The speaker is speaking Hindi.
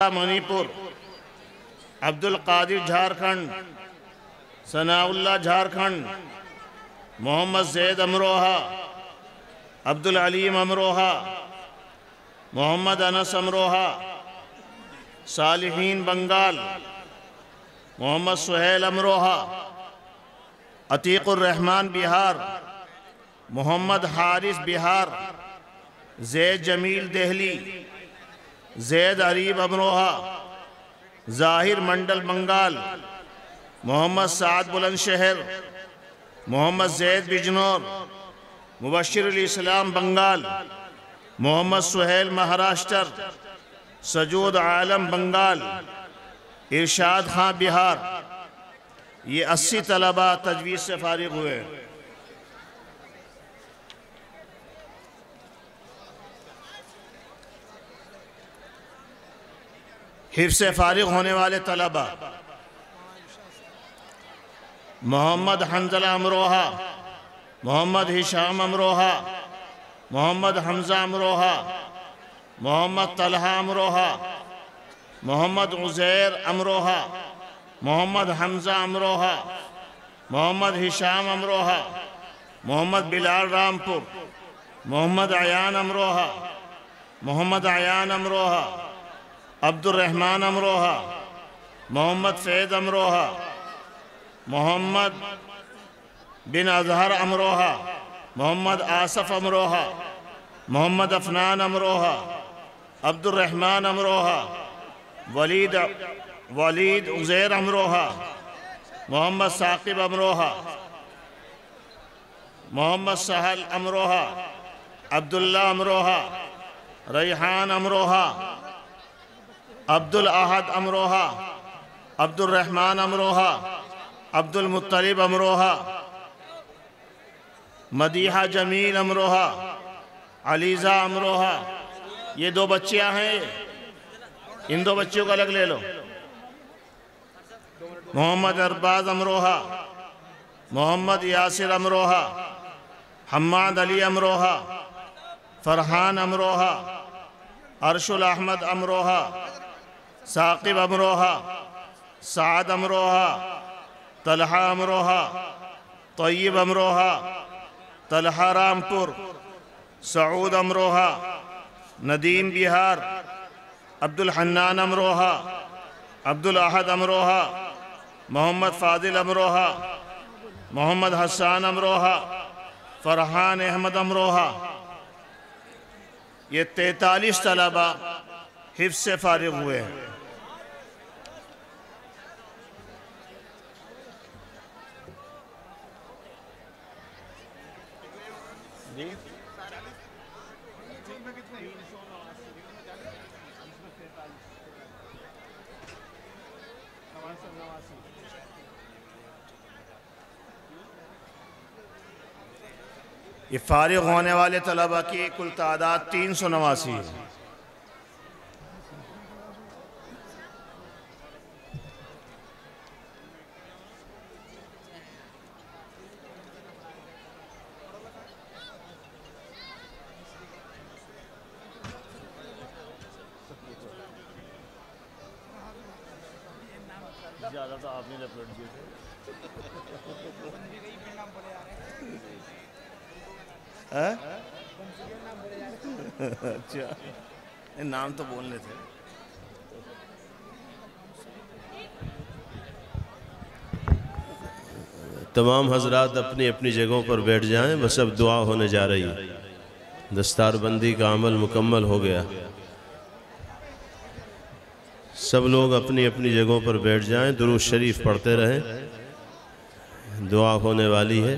मणिपुर, अब्दुल कादिर झारखंड, सनाउल्लाह झारखंड, मोहम्मद जैद अमरोहा, अब्दुल अलीम अमरोहा, मोहम्मद अनस अमरोहा, सालिहीन बंगाल, मोहम्मद सुहेल अमरोहा, अतीकुर रहमान बिहार, मोहम्मद हारिस बिहार, जैद जमील देहली, जैद अरीब अमरोहा, जाहिर मंडल बंगाल, मोहम्मद साद बुलंदशहर, मोहम्मद जैद बिजनौर, मुबश्शिरुल इस्लाम बंगाल, मोहम्मद सुहेल महाराष्ट्र, सजूद आलम बंगाल, इरशाद खां बिहार। ये 80 तलबा तजवीज़ से फारिग हुए। हिफ्ज़ से फारिग होने वाले तलबा: मोहम्मद हंजला अमरोहा, मोहम्मद हिशाम अमरोहा, मोहम्मद हमज़ा अमरोहा, मोहम्मद तलहा अमरोहा, मोहम्मद उज़ैर अमरोहा, मोहम्मद हमज़ा अमरोहा, मोहम्मद हिशाम अमरोहा, मोहम्मद बिलाल रामपुर, मोहम्मद अयान अमरोहा, मोहम्मद अयान अमरोहा, अब्दुर्रहमान अमरोहा, मोहम्मद फैज़ अमरोहा, मोहम्मद बिन अजहर अमरोहा, मोहम्मद आसफ़ अमरोहा, मोहम्मद अफनान अमरोहा, अब्दुर्रहमान अमरोहा, वलीद उज़ैर अमरोहा, मोहम्मद साकिब अमरोहा, मोहम्मद सहल अमरोहा, अब्दुल्ला अमरोहा, रैहान अमरोहा, अब्दुल अहद अमरोहा, अब्दुल रहमान अमरोहा, अब्दुल मुत्तलिब अमरोहा, मदीहा जमील अमरोहा, अलीज़ा अमरोहा। ये 2 बच्चियां हैं, इन 2 बच्चियों को अलग ले लो। मोहम्मद अरबाज अमरोहा, मोहम्मद यासिर अमरोहा, हम्माद अली अमरोहा, फरहान अमरोहा, अरशुल अहमद अमरोहा, साकिब अमरोहा, साद अमरोहा, तलहा अमरोहा, तय्यब अमरोहा, तलहा रामपुर, सऊद अमरोहा, नदीम बिहार, अब्दुल हन्नान अमरोहा, अब्दुल अहद अमरोहा, मोहम्मद फ़ादिल अमरोहा, मोहम्मद हसन अमरोहा, फरहान अहमद अमरोहा। ये 43 तलबा हिफ्ज़ से फारिग हुए हैं। ये फारिग होने वाले तलबा की कुल तादाद 389 है। ज़्यादा तो आपने लपेट दिए थे। अच्छा, नाम तो बोलने थे। तमाम हजरात अपनी अपनी जगहों पर बैठ जाएं। बस अब दुआ होने जा रही है। दस्तारबंदी का अमल मुकम्मल हो गया। सब लोग अपनी अपनी जगहों पर बैठ जाएं। दुरूद शरीफ पढ़ते रहें। दुआ होने वाली है।